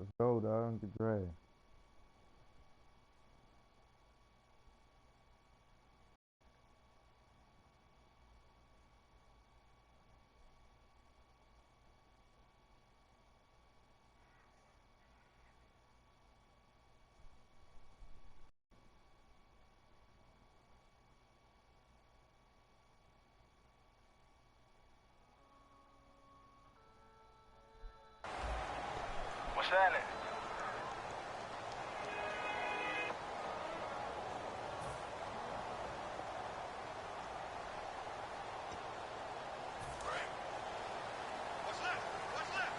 Let's go, dog. Get dragged. What's happening? What's left? What's left?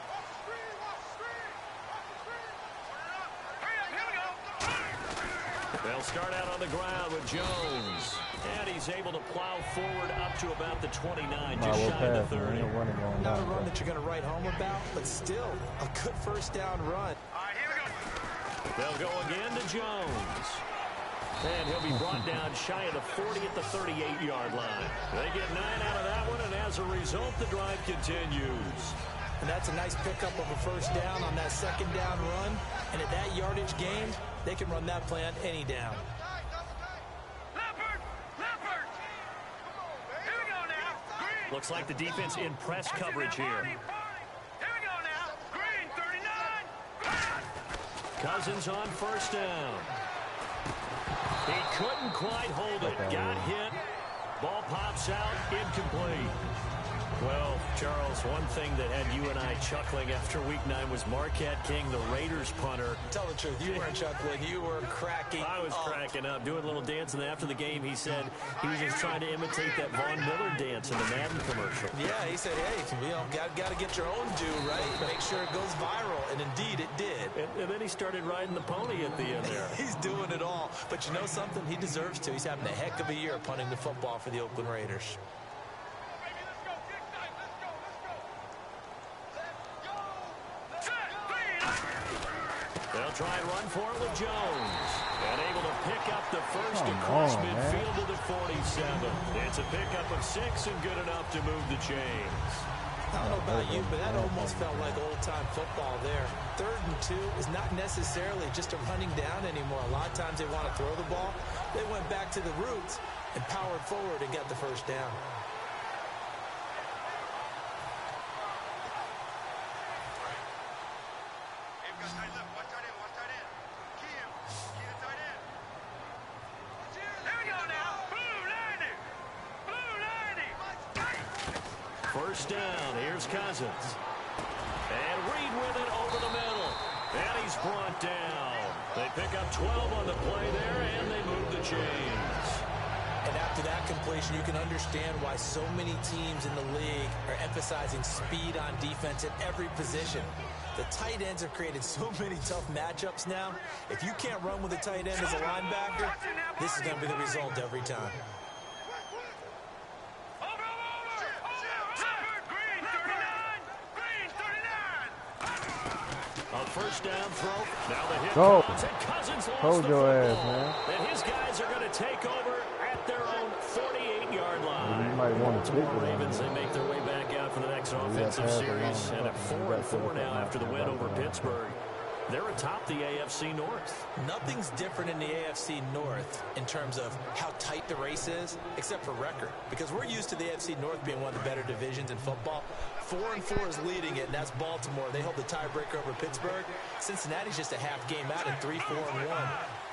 Watch the screen! Watch the screen! Watch the screen! Turn it up! Here we go! They'll start out on the ground with Jones. And he's able to plow forward up to about the 29, just shy of the 30. Not a run that you're going to write home about, but still a good first down run. All right, here we go. They'll go again to Jones. And he'll be brought down shy of the 40 at the 38-yard line. They get 9 out of that one, and as a result, the drive continues. And that's a nice pickup of a first down on that second down run. And at that yardage gained, they can run that play on any down. Looks like the defense in press coverage here. Here we go now. Green, 39. Cousins on first down. He couldn't quite hold it. Got hit. Ball pops out. Incomplete. Well, Charles, one thing that had you and I chuckling after week 9 was Marquette King, the Raiders punter. Tell the truth, you weren't chuckling, you were cracking up. I was cracking up, doing a little dance, and after the game he said he was just trying to imitate that Von Miller dance in the Madden commercial. Yeah, he said, hey, you know, got to get your own due, right? Make sure it goes viral, and indeed it did. And then he started riding the pony at the end there. He's doing it all, but you know something? He deserves to. He's having a heck of a year punting the football for the Oakland Raiders. They'll try and run for it with Jones. And able to pick up the first across midfield to the 47. It's a pickup of 6 and good enough to move the chains. I don't know about you, but that almost felt like old-time football there. 3rd and 2 is not necessarily just a running down anymore. A lot of times they want to throw the ball. They went back to the roots and powered forward and got the first down. First down, here's Cousins. And Reed with it over the middle. And he's brought down. They pick up 12 on the play there, and they move the chains. And after that completion, you can understand why so many teams in the league are emphasizing speed on defense at every position. The tight ends have created so many tough matchups now. If you can't run with a tight end as a linebacker, this is going to be the result every time. First down throw. Now the hit Go. comes, and Cousins lost Hold the your football. ass, man. And his guys are going to take over at their own 48-yard line. You might want to take it. Ravens, they make their way back out for the next offensive series. And at 4-4 now after the win over Pittsburgh. They're atop the AFC North. Nothing's different in the AFC North in terms of how tight the race is, except for record. Because we're used to the AFC North being one of the better divisions in football. 4-4 is leading it, and that's Baltimore. They hold the tiebreaker over Pittsburgh. Cincinnati's just a half game out at 3-4-1.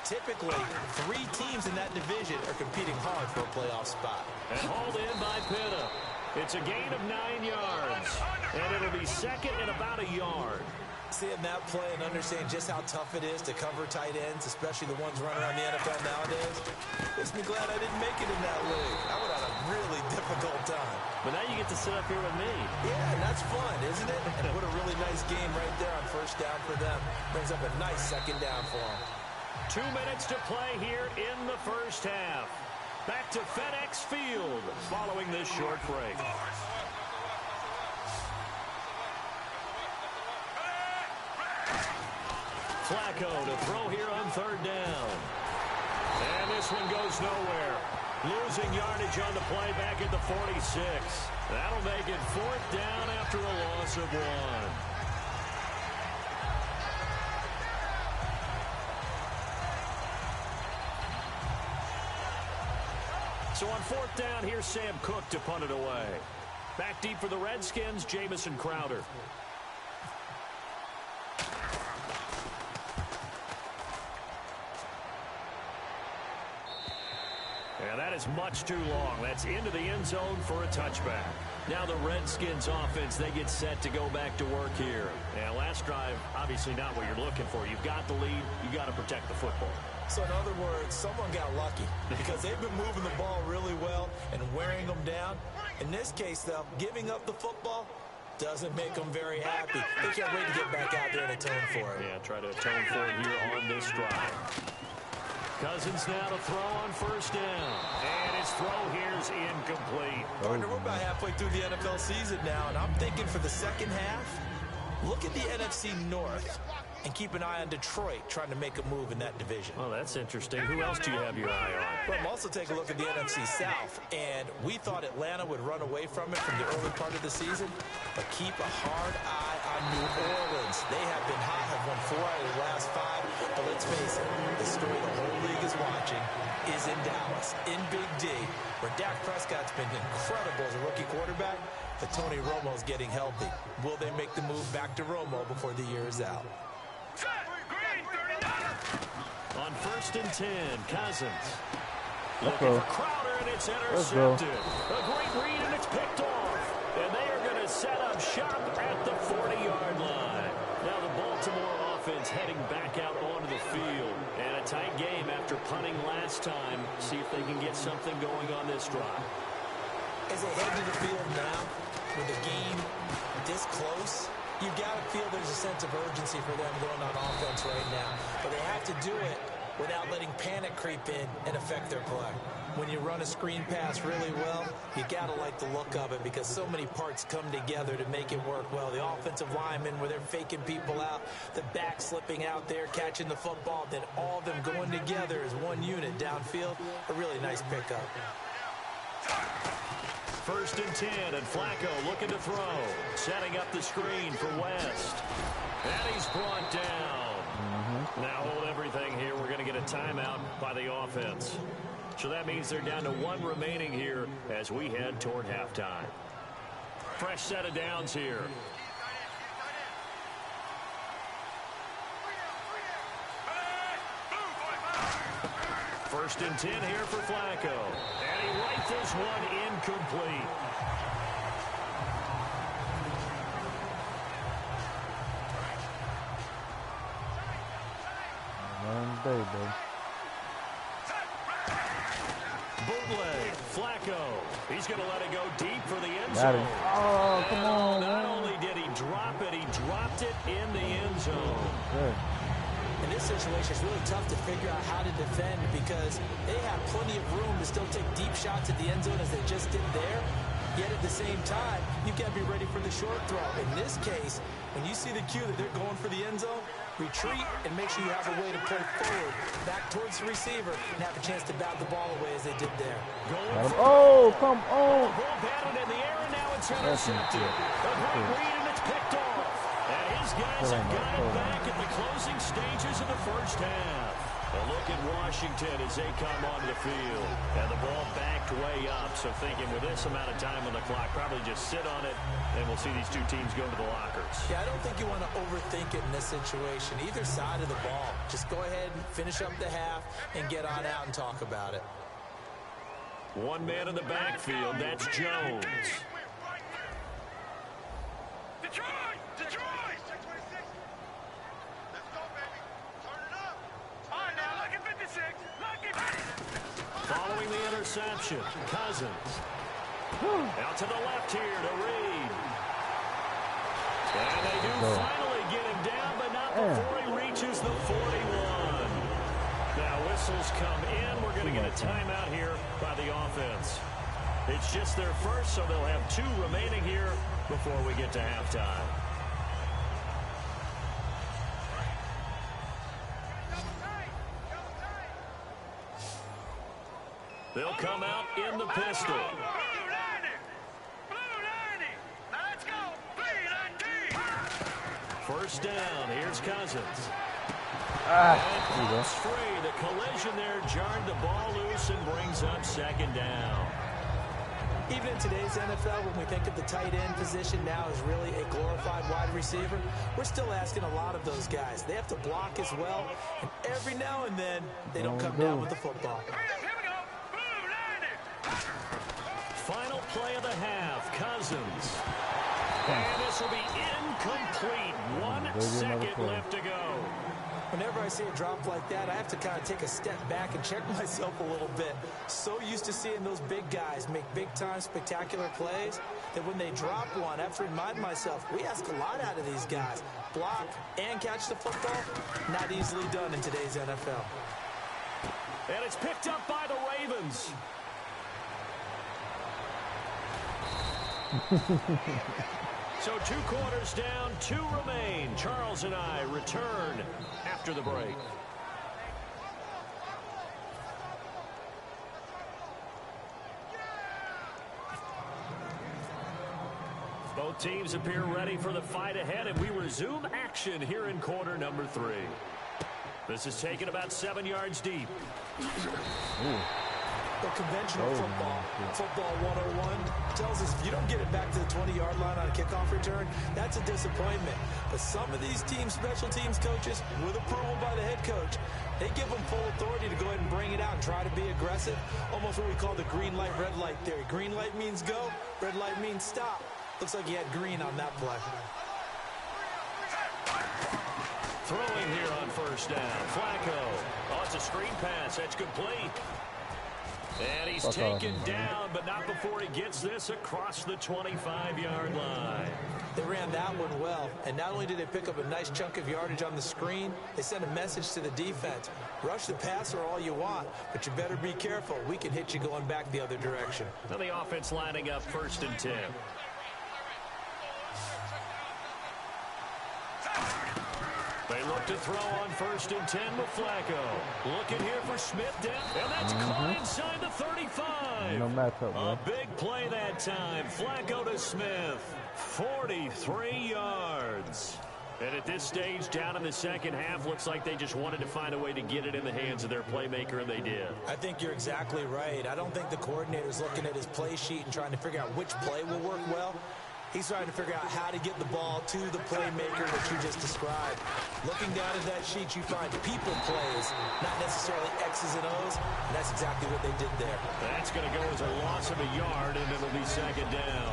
Typically, 3 teams in that division are competing hard for a playoff spot. And hauled in by Pitta. It's a gain of 9 yards. And it'll be second and about a yard. Seeing that play and understanding just how tough it is to cover tight ends, especially the ones running around the NFL nowadays, makes me glad I didn't make it in that league. I would have had a really difficult time. But now you get to sit up here with me. Yeah, and that's fun, isn't it? And what a really nice game right there on first down for them. Brings up a nice second down for them. 2 minutes to play here in the first half. Back to FedEx Field following this short break. Flacco to throw here on 3rd down. And this one goes nowhere. Losing yardage on the play back at the 46. That'll make it 4th down after a loss of 1. So on 4th down, here's Sam Cook to punt it away. Back deep for the Redskins, Jamison Crowder. And that is much too long. That's into the end zone for a touchback. Now the Redskins offense, they get set to go back to work here. And last drive, obviously not what you're looking for. You've got the lead. You've got to protect the football. So in other words, someone got lucky because they've been moving the ball really well and wearing them down. In this case, though, giving up the football doesn't make them very happy. They can't wait to get back out there and atone for it. Yeah, try to atone for it here on this drive. Cousins now to throw on 1st down. And his throw here's incomplete. Partner, we're about halfway through the NFL season now, and I'm thinking for the second half, look at the NFC North and keep an eye on Detroit trying to make a move in that division. Well, that's interesting. Who else do you have your eye on? Well, I'm also taking a look at the NFC South, and we thought Atlanta would run away from it from the early part of the season, but keep a hard eye on New Orleans. They have been hot, have won 4 out of the last 5, but let's face it, the story the whole league is watching is in Dallas, in Big D, where Dak Prescott's been incredible as a rookie quarterback, but Tony Romo's getting healthy. Will they make the move back to Romo before the year is out? On 1st and 10, Cousins. Looking for Crowder, and it's intercepted. A great read, and it's picked off. And they are going to set up shop at the 40-yard line. Now the Baltimore offense heading back out onto the field. And a tight game after punting last time. See if they can get something going on this drive. As they head to the field now, with the game this close, you've got to feel there's a sense of urgency for them going on offense right now. But they have to do it without letting panic creep in and affect their play. When you run a screen pass really well, you got to like the look of it because so many parts come together to make it work well. The offensive linemen, where they're faking people out, the back slipping out there, catching the football, then all of them going together as one unit downfield. A really nice pickup. 1st and 10, and Flacco looking to throw. Setting up the screen for West. And he's brought down. Now hold everything here. We're going to get a timeout by the offense. So that means they're down to 1 remaining here as we head toward halftime. Fresh set of downs here. First and 10 here for Flacco. And he rifles one incomplete. Bootleg, Flacco. He's going to let it go deep for the end zone. Oh, come on, Not man. only did he drop it, he dropped it in the end zone. Good. In this situation, it's really tough to figure out how to defend because they have plenty of room to still take deep shots at the end zone as they just did there. Yet at the same time, you've got to be ready for the short throw. In this case, when you see the cue that they're going for the end zone, retreat and make sure you have a way to play forward, back towards the receiver, and have a chance to bat the ball away as they did there. Oh, come on. Ball batted in the air, and now it's intercepted. A great read, and it's picked off. And his guys have got it back at the closing stages of the first half. A look at Washington as they come onto the field. And the ball backed way up, so thinking with this amount of time on the clock, probably just sit on it, and we'll see these two teams go to the lockers. Yeah, I don't think you want to overthink it in this situation. Either side of the ball. Just go ahead and finish up the half and get on out and talk about it. One man in the backfield, that's Jones. Detroit! Detroit! 626. Let's go, baby. Turn it up. All right, now look at 56. Look at Following the interception, Cousins. Out to the left here to Reed. And they do finally get him down, but not before he reaches the 41. Now whistles come in. We're going to get a timeout here by the offense. It's just their first, so they'll have 2 remaining here before we get to halftime. They'll come out in the pistol. Blue 90. Blue 90. Now let's go. Blue 90. First down. Here's Cousins. And free. The collision there jarred the ball loose and brings up second down. Even in today's NFL, when we think of the tight end position now as really a glorified wide receiver, we're still asking a lot of those guys. They have to block as well, and every now and then, they don't come down with the football. Final play of the half, Cousins. And this will be incomplete. 1 second left to go. Whenever I see a drop like that, I have to kind of take a step back and check myself a little bit. So used to seeing those big guys make big-time spectacular plays that when they drop one, I have to remind myself, we ask a lot out of these guys. Block and catch the football, not easily done in today's NFL. And it's picked up by the Ravens. So 2 quarters down, 2 remain. Charles and I return after the break. Both teams appear ready for the fight ahead, and we resume action here in quarter number 3. This is taken about 7 yards deep. The conventional football 101 tells us if you don't get it back to the 20-yard line on a kickoff return, that's a disappointment. But some of these special teams coaches, with approval by the head coach, they give them full authority to go ahead and bring it out and try to be aggressive. Almost what we call the green light, red light theory. Green light means go, red light means stop. Looks like he had green on that play. Throwing here on first down. Flacco. Oh, it's a screen pass. That's complete. And he's taken down, but not before he gets this across the 25-yard line. They ran that one well, and not only did they pick up a nice chunk of yardage on the screen, they sent a message to the defense. Rush the passer all you want, but you better be careful. We can hit you going back the other direction. Now the offense lining up 1st and 10. They look to throw on 1st and 10 with Flacco. Looking here for Smith down, and that's caught inside the 35. No matchup, bro. A big play that time. Flacco to Smith. 43 yards. And at this stage, down in the second half, looks like they just wanted to find a way to get it in the hands of their playmaker, and they did. I think you're exactly right. I don't think the coordinator's looking at his play sheet and trying to figure out which play will work well. He's trying to figure out how to get the ball to the playmaker that you just described. Looking down at that sheet, you find people plays, not necessarily X's and O's, and that's exactly what they did there. That's going to go as a loss of a yard, and it'll be second down.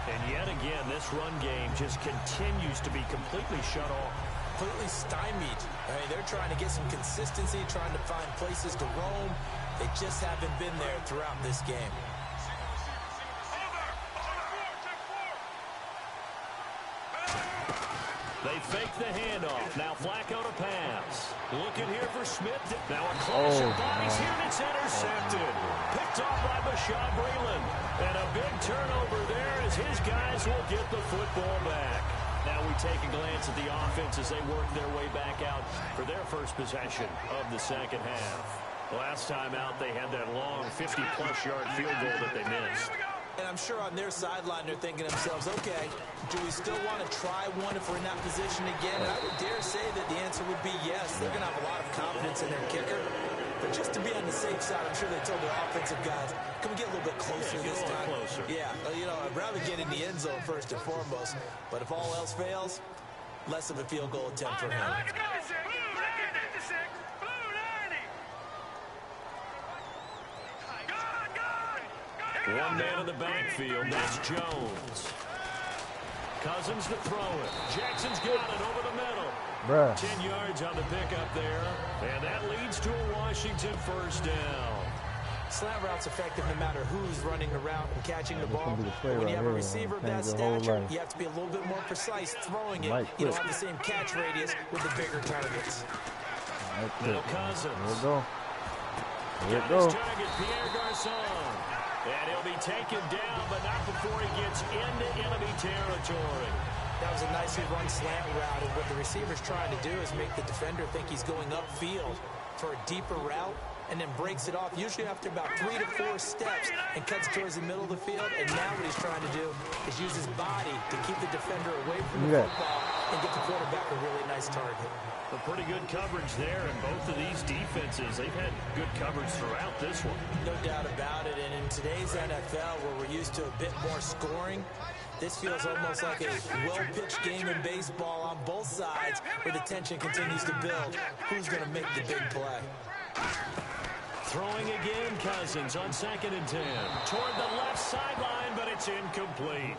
And yet again, this run game just continues to be completely shut off. Completely stymied. I mean, they're trying to get some consistency, trying to find places to roam. They just haven't been there throughout this game. They fake the handoff. Now Flacco to pass. Looking here for Smith. Now a clash of bodies here, and it's intercepted. Picked off by Bashaud Breeland. And a big turnover there as his guys will get the football back. Now we take a glance at the offense as they work their way back out for their first possession of the second half. Last time out, they had that long 50-plus yard field goal that they missed. And I'm sure on their sideline they're thinking to themselves, okay, do we still want to try one if we're in that position again? And I would dare say that the answer would be yes. They're going to have a lot of confidence in their kicker. But just to be on the safe side, I'm sure they told their offensive guys, can we get a little bit closer this time? Closer. Yeah, you know, I'd rather get in the end zone first and foremost. But if all else fails, less of a field goal attempt for him. One man in the backfield. That's Jones. Cousins to throw it. Jackson's got it over the middle. Bruh. 10 yards on the pickup there. And that leads to a Washington first down. Slant route's effective no matter who's running the route and catching the ball. When you have a receiver of that stature, you have to be a little bit more precise throwing it. You don't have the same catch radius with the bigger targets. Little Cousins. Here we go. Here we Got his go. target, Pierre Garçon. And he'll be taken down, but not before he gets into enemy territory. That was a nicely run slant route, and what the receiver's trying to do is make the defender think he's going upfield for a deeper route, and then breaks it off, usually after about 3 to 4 steps, and cuts towards the middle of the field. And now what he's trying to do is use his body to keep the defender away from the football and get the quarterback a really nice target. A pretty good coverage there, and both of these defenses, they've had good coverage throughout this one. No doubt about it, and in today's NFL, where we're used to a bit more scoring, this feels almost like a well-pitched game in baseball on both sides, where the tension continues to build. Who's going to make the big play? Throwing again, Cousins on 2nd and 10. Toward the left sideline, but it's incomplete.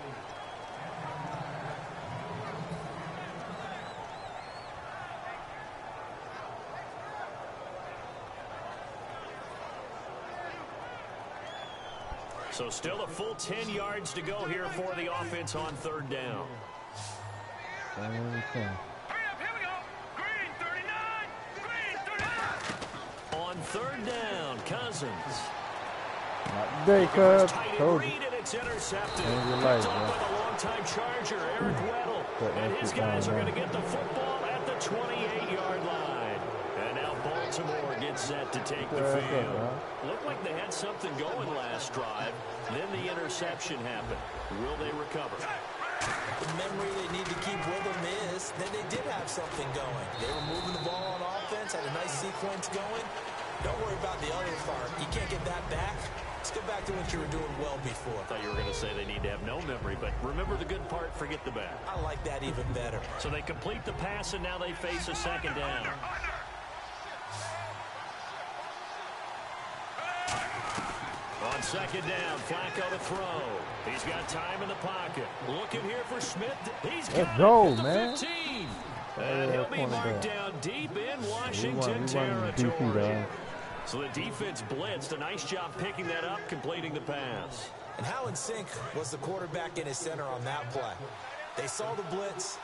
So still a full 10 yards to go here for the offense on 3rd down. Hurry up, here we go. Green 39. Green 39. On 3rd down, Cousins. Not today, cuz. Told you. Read and it's intercepted. Change your life, Picked up bro. by the longtime Charger, Eric Weddle. And his guys are going to get the football at the 28-yard line. And now Baltimore gets set to take the field. Looked like they had something going last drive. Then the interception happened. Will they recover? The memory they need to keep with them is that they did have something going. They were moving the ball on offense, had a nice sequence going. Don't worry about the other part. You can't get that back. Let's go back to what you were doing well before. I thought you were going to say they need to have no memory, but remember the good part, forget the bad. I like that even better. So they complete the pass, and now they face a 2nd down. On 2nd down, Flacco to throw. He's got time in the pocket. Looking here for Smith. He's got go, it at the man. 15. And he'll be marked down deep in Washington territory. DP, so the defense blitzed. A nice job picking that up, completing the pass. And how in sync was the quarterback in his center on that play? They saw the blitz,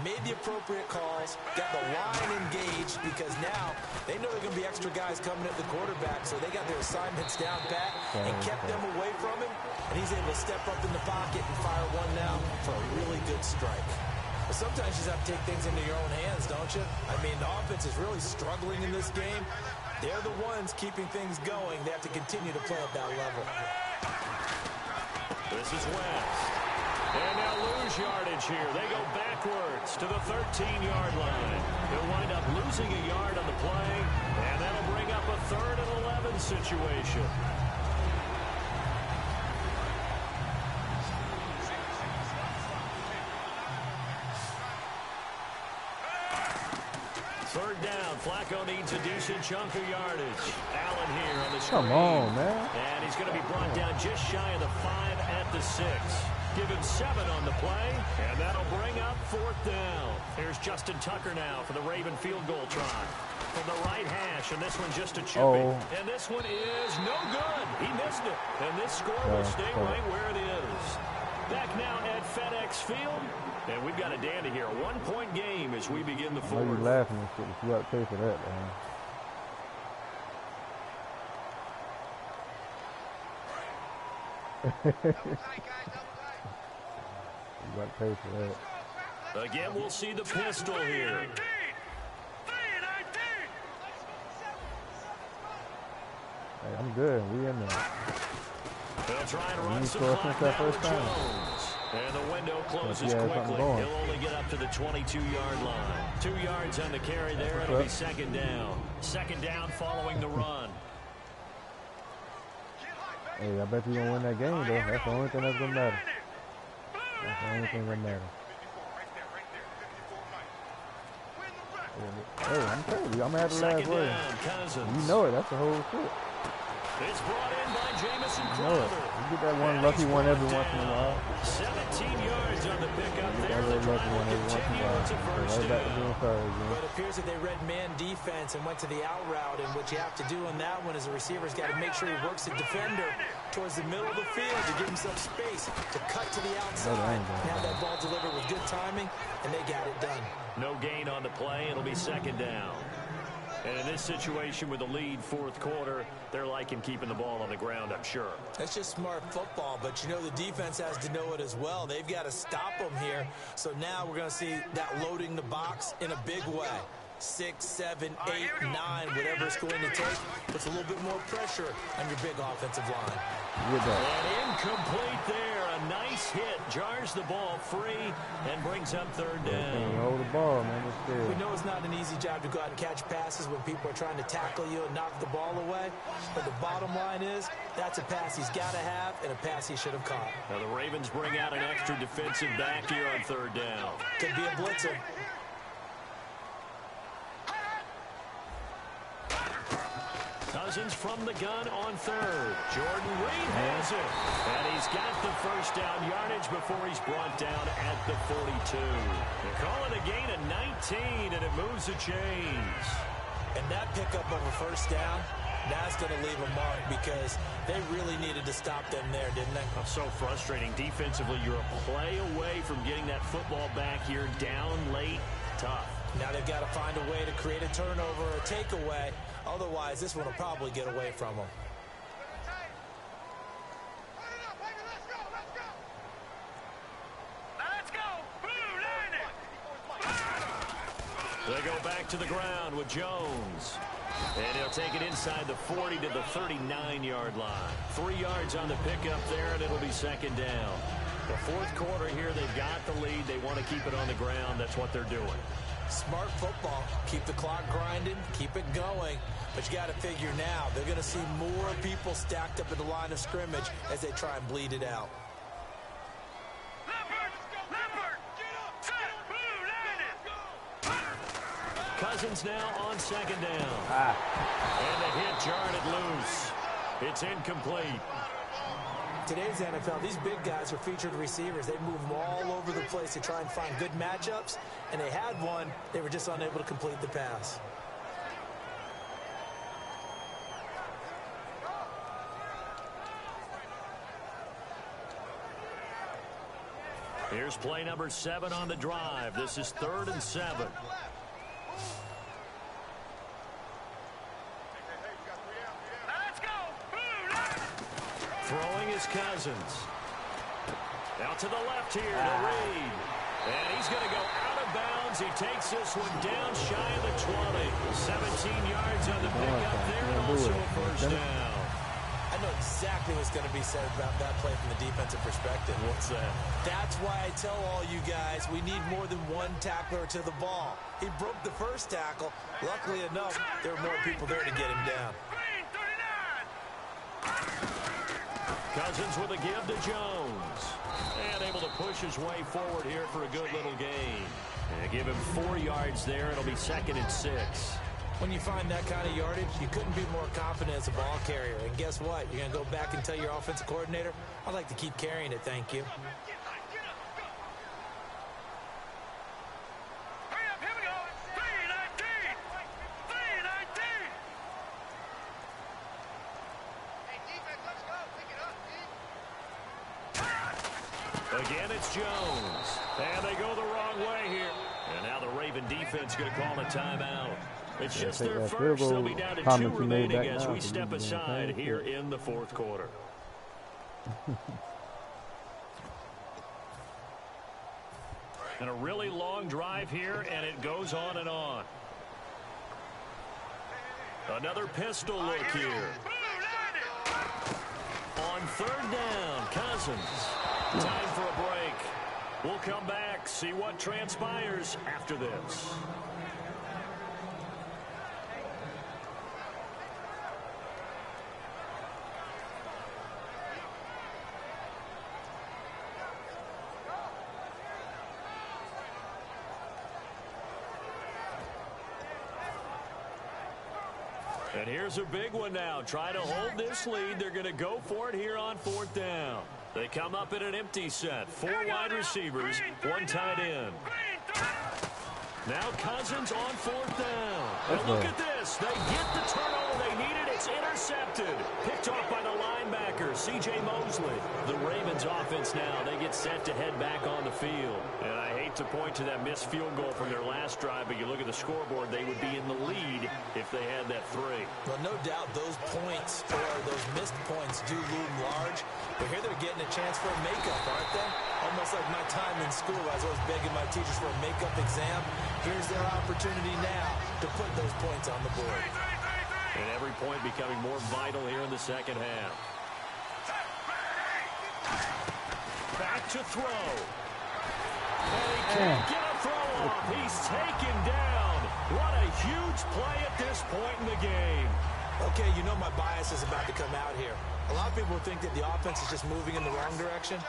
made the appropriate calls, got the line engaged, because now they know there are going to be extra guys coming at the quarterback, so they got their assignments down pat and kept them away from him, and he's able to step up in the pocket and fire one now for a really good strike. But sometimes you just have to take things into your own hands, don't you? I mean, the offense is really struggling in this game. They're the ones keeping things going. They have to continue to play at that level. This is West. And they'll lose yardage here. They go backwards to the 13-yard line. They'll wind up losing a yard on the play, and that'll bring up a 3rd and 11 situation. Third down, Flacco needs a decent chunk of yardage. Allen here on the screen. Come on, man. And he's going to be brought down just shy of the 5 at the 6. Give him 7 on the play, and that'll bring up 4th down. Here's Justin Tucker now for the Raven field goal try. From the right hash, and this one just a chipping. And this one is no good. He missed it. And this score will stay right where it is. Back now at FedEx Field. And we've got a dandy here. A 1-point game as we begin the 4th. I know you laughing and shit, but you got to pay for that, man. You got to pay for that. Again, we'll see the pistol here. Hey, I'm good. We in there. They'll try and We run need some to clock finish that now with first time. Jones. And the window closes Yeah, quickly. something going. He'll only get up to the 22-yard line. 2 yards on the carry there. It'll be 2nd down. 2nd down following the run. Hey, I bet you going to win that game, though. That's the only thing that's going to matter. That's the only thing that matters. Hey, I'm telling you, I'm going to have the last word. Cousins. You know it. That's the whole shit. It's brought in by Jamison You know it. Crowder. You get that one lucky one every once in a while. 17 yards on the pickup there. That The little lucky drive one will every once in a continue. while. It's a first Right back to down. doing sorry again. But it appears that they read man defense and went to the out route, and what you have to do on that one is the receiver's got to make sure he works the defender towards the middle of the field to give himself space to cut to the outside and have that ball delivered with good timing, and they got it done. No gain on the play. It'll be 2nd down. And in this situation with the lead 4th quarter, they're liking keeping the ball on the ground, I'm sure. That's just smart football, but you know the defense has to know it as well. They've got to stop them here. So now we're going to see that loading the box in a big way. 6, 7, 8, 9, whatever it's going to take, puts a little bit more pressure on your big offensive line. And incomplete there. A a nice hit, jars the ball free, and brings up third Can down. you hold the ball, man? But still. We know it's not an easy job to go out and catch passes when people are trying to tackle you and knock the ball away. But the bottom line is, that's a pass he's got to have and a pass he should have caught. Now the Ravens bring out an extra defensive back here on third down. Could be a blitzer. Cousins from the gun on third. Jordan Reed has it. And he's got the first down yardage before he's brought down at the 42. They call it a gain of 19, and it moves the chains. And that pickup of a first down, that's going to leave a mark because they really needed to stop them there, didn't they? Oh, so frustrating. Defensively, you're a play away from getting that football back here down late. Tough. Now they've got to find a way to create a turnover or a takeaway. Otherwise, this one will probably get away from them. Let's go! Blue line it! They go back to the ground with Jones. And he'll take it inside the 40 to the 39-yard line. 3 yards on the pickup there, and it'll be second down. The fourth quarter here, they've got the lead. They want to keep it on the ground. That's what they're doing. Smart football. Keep the clock grinding. Keep it going. But you got to figure now, they're going to see more people stacked up at the line of scrimmage as they try and bleed it out. Leopard! Get up! Set! Blue line it! Cousins now on second down. And the hit jarred it loose. It's incomplete. Today's NFL, these big guys are featured receivers. They move them all over the place to try and find good matchups, and they had one. They were just unable to complete the pass. Here's play number 7 on the drive. This is 3rd and 7. Let's go! Blue line it! Throwing is Cousins. Out to the left here to Reed. And he's going to go out of bounds. He takes this one down shy of the 20. 17 yards on the pickup there, and also a first down. I know exactly what's going to be said about that play from the defensive perspective. What's that? That's why I tell all you guys we need more than one tackler to the ball. He broke the first tackle. Luckily enough, there were more people there to get him down. Green 39! Cousins with a give to Jones. And able to push his way forward here for a good little gain. And give him 4 yards there. It'll be 2nd and 6. When you find that kind of yardage, you couldn't be more confident as a ball carrier. And guess what? You're going to go back and tell your offensive coordinator, I'd like to keep carrying it, thank you. Hurry up, here we go! 319! 319! Hey, defense, let's go! Pick it up, team! Again, it's Jones. And they go the wrong way here. And now the Raven defense going to call a timeout. It's just their first. They'll be down to 2 remaining as we step aside here in the fourth quarter. And a really long drive here, and it goes on and on. Another pistol look here. On 3rd down, Cousins. Time for a break. We'll come back, see what transpires after this. And here's a big one now. Try to hold this lead. They're going to go for it here on 4th down. They come up in an empty set. 4 wide receivers, 1 tight end. Now Cousins on 4th down. And look at this. They get the turnover they needed. It's intercepted. Picked off by the linebacker, C.J. Mosley. The Ravens offense now, they get set to head back on the field. And I hate to point to that missed field goal from their last drive, but you look at the scoreboard, they would be in the lead if they had that 3. Well, no doubt those points or those missed points do loom large. But here they're getting a chance for a makeup, aren't they? Almost like my time in school. I was always begging my teachers for a makeup exam. Here's their opportunity now to put those points on the board. And every point becoming more vital here in the second half. back to throw. And he can't get a throw off. He's taken down. What a huge play at this point in the game. Okay, you know my bias is about to come out here. A lot of people think that the offense is just moving in the wrong direction.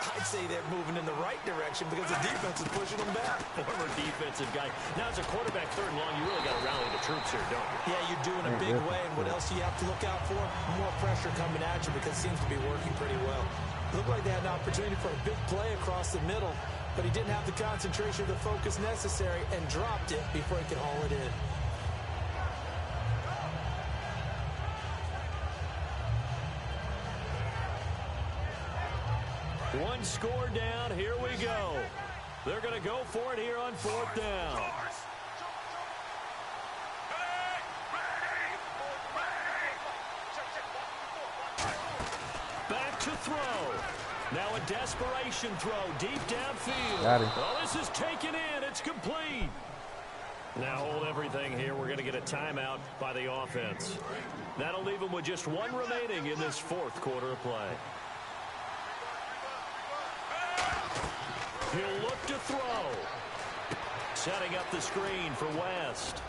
I'd say they're moving in the right direction because the defense is pushing them back. Former defensive guy. Now, as a quarterback, 3rd and long, you really got to rally the troops here, don't you? Yeah, you do in a big way. And what else do you have to look out for? More pressure coming at you because it seems to be working pretty well. Looked like they had an opportunity for a big play across the middle, but he didn't have the concentration or the focus necessary and dropped it before he could haul it in. One score down. Here we go. They're going to go for it here on 4th down. Back to throw. Now a desperation throw deep downfield. Got it. Well, this is taken in. It's complete. Now hold everything here. We're going to get a timeout by the offense. That'll leave them with just one remaining in this 4th quarter of play. He'll look to throw. Setting up the screen for West.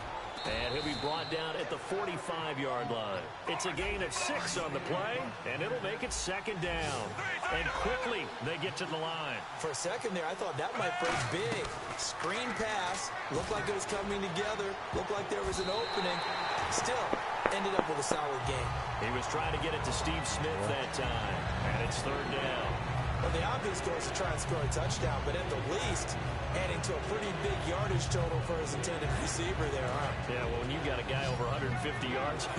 And he'll be brought down at the 45-yard line. It's a gain of 6 on the play, and it'll make it 2nd down. And quickly, they get to the line. For a second there, I thought that might break big. Screen pass. Looked like it was coming together. Looked like there was an opening. Still, ended up with a solid game. He was trying to get it to Steve Smith that time. And it's 3rd down. Well, the obvious goal is to try and score a touchdown, but at the least, adding to a pretty big yardage total for his intended receiver there, huh? Yeah, well, when you've got a guy over 150 yards,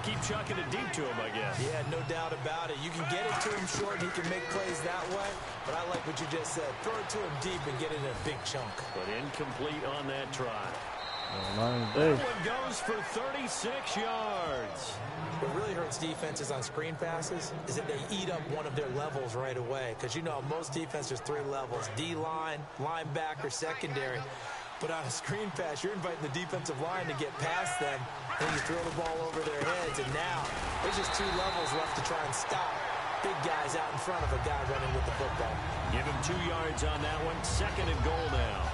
keep chucking it deep to him, I guess. Yeah, no doubt about it. You can get it to him short, and he can make plays that way, but I like what you just said. Throw it to him deep and get it in a big chunk. But incomplete on that try. That one goes for 36 yards. What really hurts defenses on screen passes is that they eat up one of their levels right away. Because, you know, most defenses, 3 levels. D-line, linebacker, secondary. But on a screen pass, you're inviting the defensive line to get past them. And you throw the ball over their heads. And now there's just 2 levels left to try and stop big guys out in front of a guy running with the football. Give him 2 yards on that one. 2nd and goal now.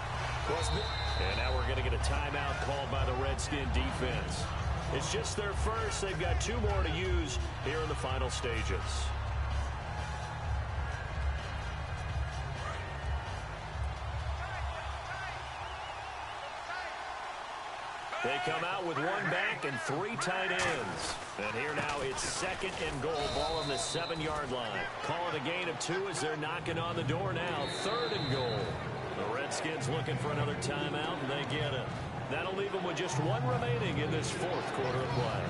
And now we're going to get a timeout called by the Redskin defense. It's just their first. They've got 2 more to use here in the final stages. They come out with 1 back and 3 tight ends. And here now it's 2nd and goal. Ball on the 7-yard line. Call it a gain of 2 as they're knocking on the door now. 3rd and goal. The Redskins looking for another timeout, and they get it. That'll leave them with just 1 remaining in this 4th quarter of play.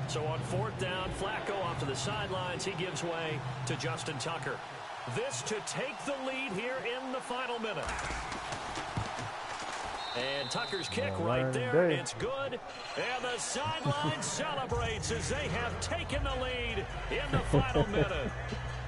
So on 4th down, Flacco off to the sidelines. He gives way to Justin Tucker. This to take the lead here in the final minute. And Tucker's kick right there. It's good. And the sideline celebrates as they have taken the lead in the final minute.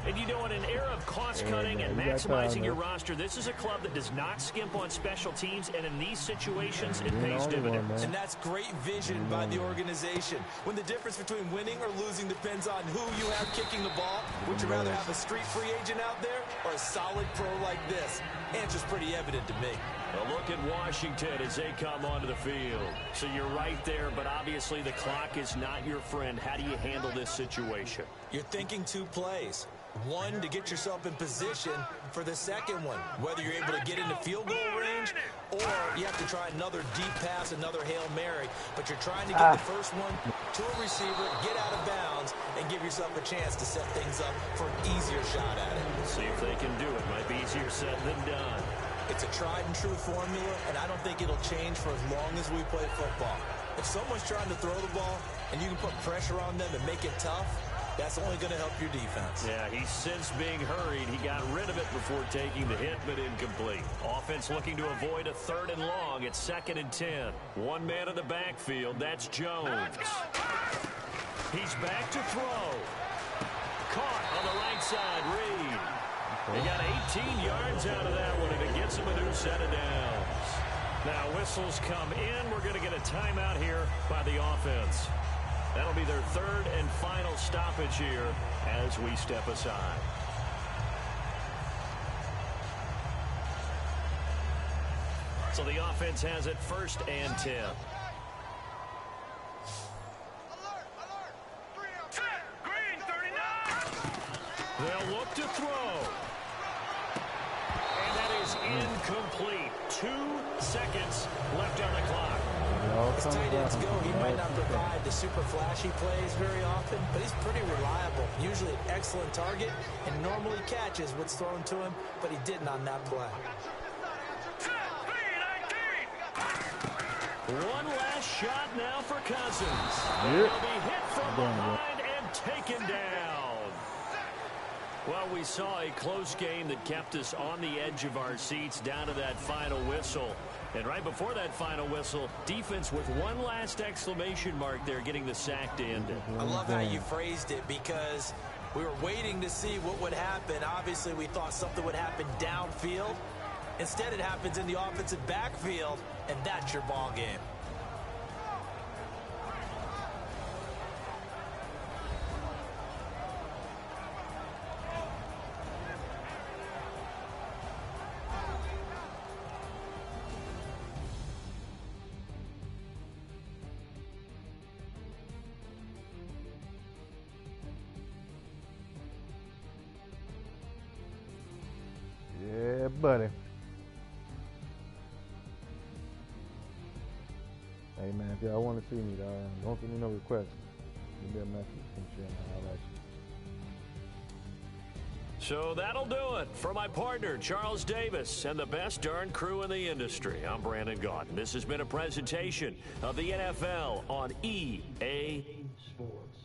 And you know, in an era of cost-cutting and maximizing your roster, this is a club that does not skimp on special teams, and in these situations, it pays dividends. And that's great vision by the organization. When the difference between winning or losing depends on who you have kicking the ball, would you rather have a street free agent out there or a solid pro like this? Answer's pretty evident to me. A look at Washington as they come onto the field. So you're right there, but obviously the clock is not your friend. How do you handle this situation? You're thinking 2 plays. 1 to get yourself in position for the second one, whether you're able to get into field goal range or you have to try another deep pass, another Hail Mary, but you're trying to get the first one to a receiver, get out of bounds, and give yourself a chance to set things up for an easier shot at it. See if they can do it. Might be easier said than done. It's a tried and true formula, and I don't think it'll change for as long as we play football. If someone's trying to throw the ball and you can put pressure on them and make it tough, that's only going to help your defense. Yeah, he's since being hurried. He got rid of it before taking the hit, but incomplete. Offense looking to avoid a 3rd and long. It's 2nd and 10. 1 man in the backfield. That's Jones. He's back to throw. Caught on the right side, Reed. They got 18 yards out of that one, and it gets him a new set of downs. Now whistles come in. We're going to get a timeout here by the offense. That'll be their third and final stoppage here as we step aside. So the offense has it 1st and 10. Green 39. They'll look to throw. And that is incomplete. 2 seconds left on the clock. As tight ends go, he might not provide the super flashy plays very often, but he's pretty reliable. Usually an excellent target and normally catches what's thrown to him, but he didn't on that play. One last shot now for Cousins. Yep. He'll be hit from behind and taken down. Well, we saw a close game that kept us on the edge of our seats down to that final whistle. And right before that final whistle, defense with one last exclamation mark there getting the sack to end it. I love how you phrased it because we were waiting to see what would happen. Obviously, we thought something would happen downfield. Instead, it happens in the offensive backfield, and that's your ball game. Yeah, buddy. Hey, man, if y'all want to see me, don't send me no requests. Give me a message and shit, and I'll let you. So that'll do it for my partner, Charles Davis, and the best darn crew in the industry. I'm Brandon Gaudin. This has been a presentation of the NFL on EA Sports.